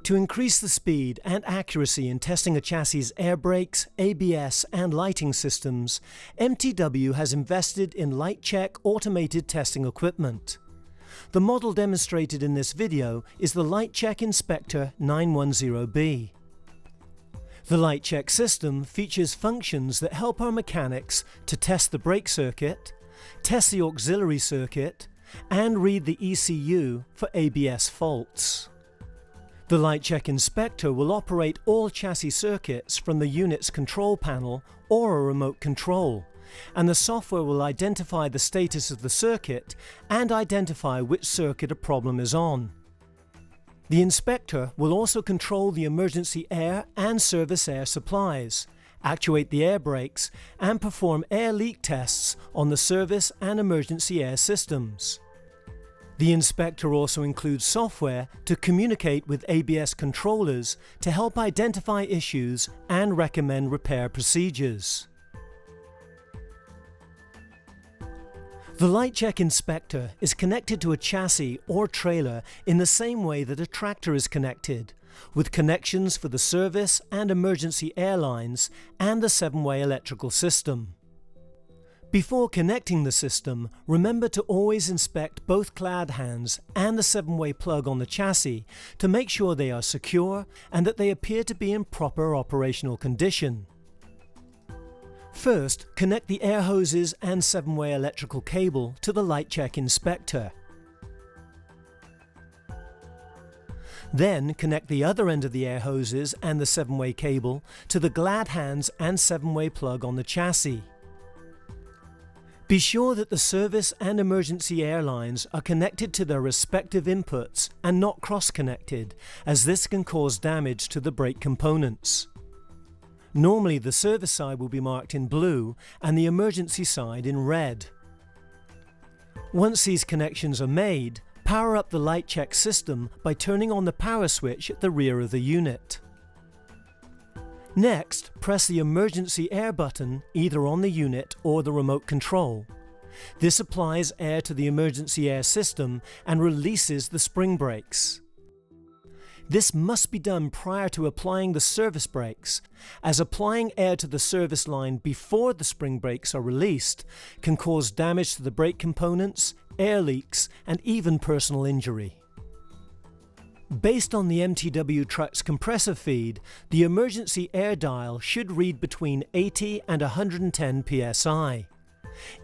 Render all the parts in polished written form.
To increase the speed and accuracy in testing a chassis' air brakes, ABS and lighting systems, MTW has invested in Lite-Check automated testing equipment. The model demonstrated in this video is the Lite-Check Inspector 910B. The Lite-Check system features functions that help our mechanics to test the brake circuit, test the auxiliary circuit, and read the ECU for ABS faults. The Lite-Check Inspector will operate all chassis circuits from the unit's control panel or a remote control, and the software will identify the status of the circuit and identify which circuit a problem is on. The inspector will also control the emergency air and service air supplies, actuate the air brakes, and perform air leak tests on the service and emergency air systems. The inspector also includes software to communicate with ABS controllers to help identify issues and recommend repair procedures. The Lite-Check Inspector is connected to a chassis or trailer in the same way that a tractor is connected, with connections for the service and emergency air lines and the 7-way electrical system. Before connecting the system, remember to always inspect both clad hands and the 7-way plug on the chassis to make sure they are secure and that they appear to be in proper operational condition. First, connect the air hoses and 7-way electrical cable to the Lite-Check Inspector. Then connect the other end of the air hoses and the 7-way cable to the glad hands and 7-way plug on the chassis. Be sure that the service and emergency air lines are connected to their respective inputs and not cross-connected, as this can cause damage to the brake components. Normally the service side will be marked in blue and the emergency side in red. Once these connections are made, power up the Lite-Check system by turning on the power switch at the rear of the unit. Next, press the emergency air button either on the unit or the remote control. This applies air to the emergency air system and releases the spring brakes. This must be done prior to applying the service brakes, as applying air to the service line before the spring brakes are released can cause damage to the brake components, air leaks, and even personal injury. Based on the MTW truck's compressor feed, the emergency air dial should read between 80 and 110 psi.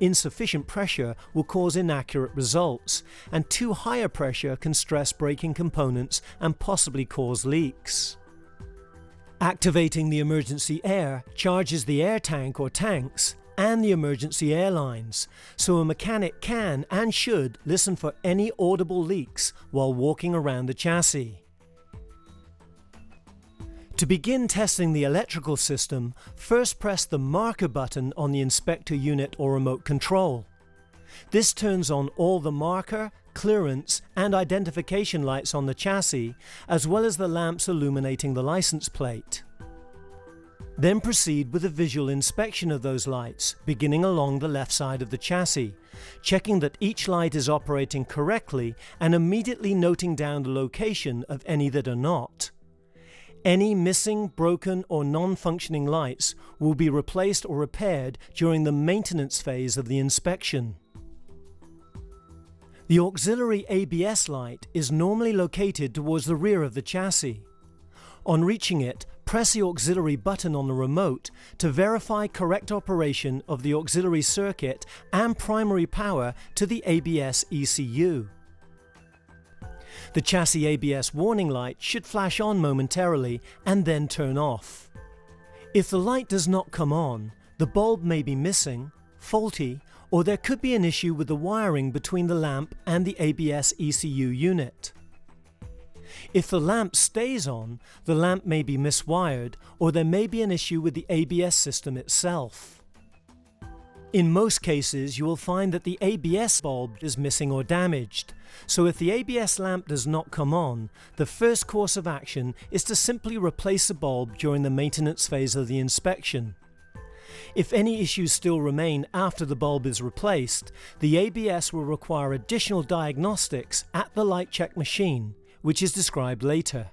Insufficient pressure will cause inaccurate results, and too high a pressure can stress braking components and possibly cause leaks. Activating the emergency air charges the air tank or tanks and the emergency air lines, so a mechanic can and should listen for any audible leaks while walking around the chassis. To begin testing the electrical system, first press the marker button on the inspector unit or remote control. This turns on all the marker, clearance and identification lights on the chassis, as well as the lamps illuminating the license plate. Then proceed with a visual inspection of those lights, beginning along the left side of the chassis, checking that each light is operating correctly and immediately noting down the location of any that are not. Any missing, broken or non-functioning lights will be replaced or repaired during the maintenance phase of the inspection. The auxiliary ABS light is normally located towards the rear of the chassis. On reaching it, press the auxiliary button on the remote to verify correct operation of the auxiliary circuit and primary power to the ABS ECU. The chassis ABS warning light should flash on momentarily and then turn off. If the light does not come on, the bulb may be missing, faulty, or there could be an issue with the wiring between the lamp and the ABS ECU unit. If the lamp stays on, the lamp may be miswired, or there may be an issue with the ABS system itself. In most cases, you will find that the ABS bulb is missing or damaged, so if the ABS lamp does not come on, the first course of action is to simply replace the bulb during the maintenance phase of the inspection. If any issues still remain after the bulb is replaced, the ABS will require additional diagnostics at the Lite-Check machine, which is described later.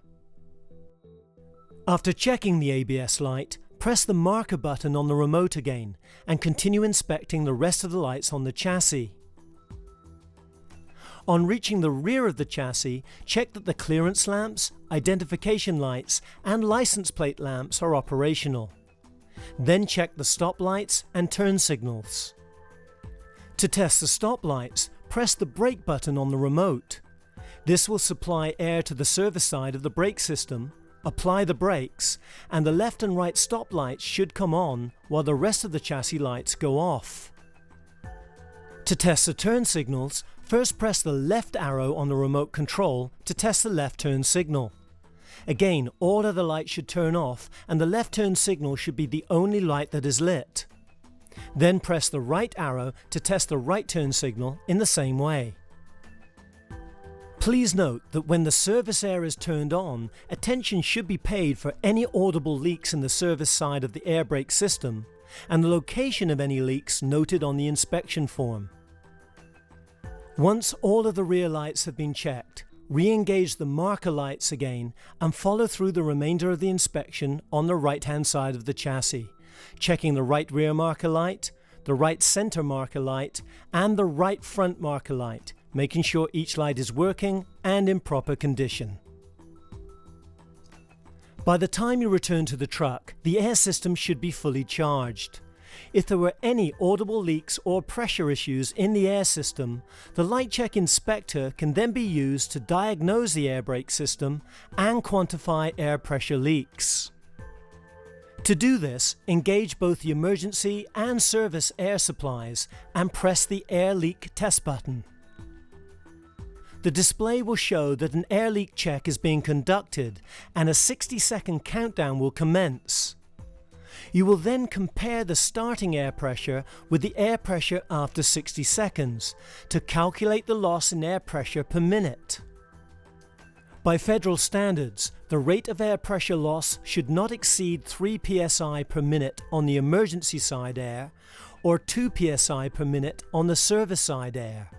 After checking the ABS light, press the marker button on the remote again and continue inspecting the rest of the lights on the chassis. On reaching the rear of the chassis, check that the clearance lamps, identification lights and license plate lamps are operational. Then check the stop lights and turn signals. To test the stop lights, press the brake button on the remote. This will supply air to the service side of the brake system, apply the brakes, and the left and right stop lights should come on while the rest of the chassis lights go off. To test the turn signals, first press the left arrow on the remote control to test the left turn signal. Again, all other lights should turn off and the left turn signal should be the only light that is lit. Then press the right arrow to test the right turn signal in the same way. Please note that when the service air is turned on, attention should be paid for any audible leaks in the service side of the air brake system and the location of any leaks noted on the inspection form. Once all of the rear lights have been checked, re-engage the marker lights again and follow through the remainder of the inspection on the right-hand side of the chassis, checking the right rear marker light, the right center marker light and the right front marker light, making sure each light is working and in proper condition. By the time you return to the truck, the air system should be fully charged. If there were any audible leaks or pressure issues in the air system, the Lite-Check inspector can then be used to diagnose the air brake system and quantify air pressure leaks. To do this, engage both the emergency and service air supplies and press the air leak test button. The display will show that an air leak check is being conducted and a 60-second countdown will commence. You will then compare the starting air pressure with the air pressure after 60 seconds to calculate the loss in air pressure per minute. By federal standards, the rate of air pressure loss should not exceed 3 psi per minute on the emergency side air or 2 psi per minute on the service side air.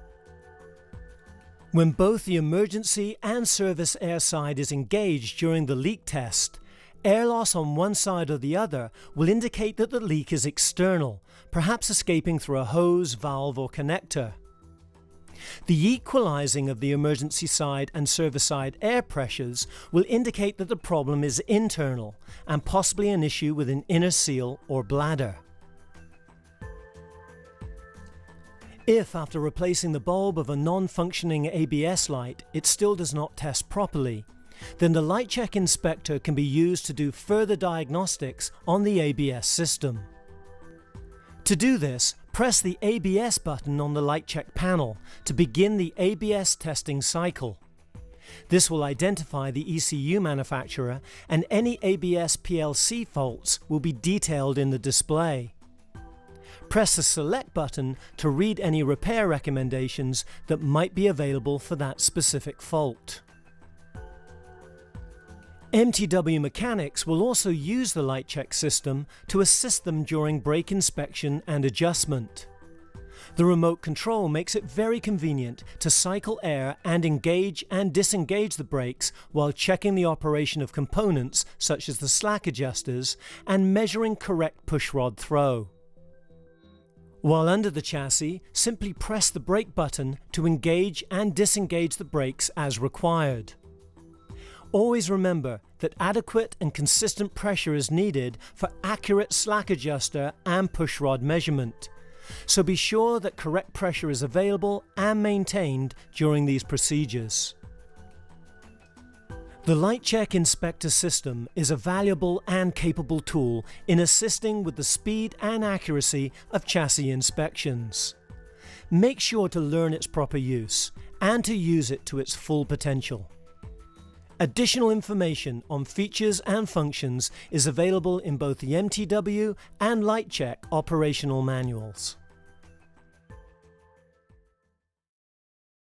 When both the emergency and service air side is engaged during the leak test, air loss on one side or the other will indicate that the leak is external, perhaps escaping through a hose, valve or connector. The equalizing of the emergency side and service side air pressures will indicate that the problem is internal and possibly an issue with an inner seal or bladder. If, after replacing the bulb of a non-functioning ABS light, it still does not test properly, then the Lite-Check inspector can be used to do further diagnostics on the ABS system. To do this, press the ABS button on the Lite-Check panel to begin the ABS testing cycle. This will identify the ECU manufacturer and any ABS PLC faults will be detailed in the display. Press the Select button to read any repair recommendations that might be available for that specific fault. MTW mechanics will also use the Lite-Check system to assist them during brake inspection and adjustment. The remote control makes it very convenient to cycle air and engage and disengage the brakes while checking the operation of components such as the slack adjusters and measuring correct pushrod throw. While under the chassis, simply press the brake button to engage and disengage the brakes as required. Always remember that adequate and consistent pressure is needed for accurate slack adjuster and pushrod measurement, so be sure that correct pressure is available and maintained during these procedures. The Lite-Check Inspector system is a valuable and capable tool in assisting with the speed and accuracy of chassis inspections. Make sure to learn its proper use and to use it to its full potential. Additional information on features and functions is available in both the MTW and Lite-Check operational manuals.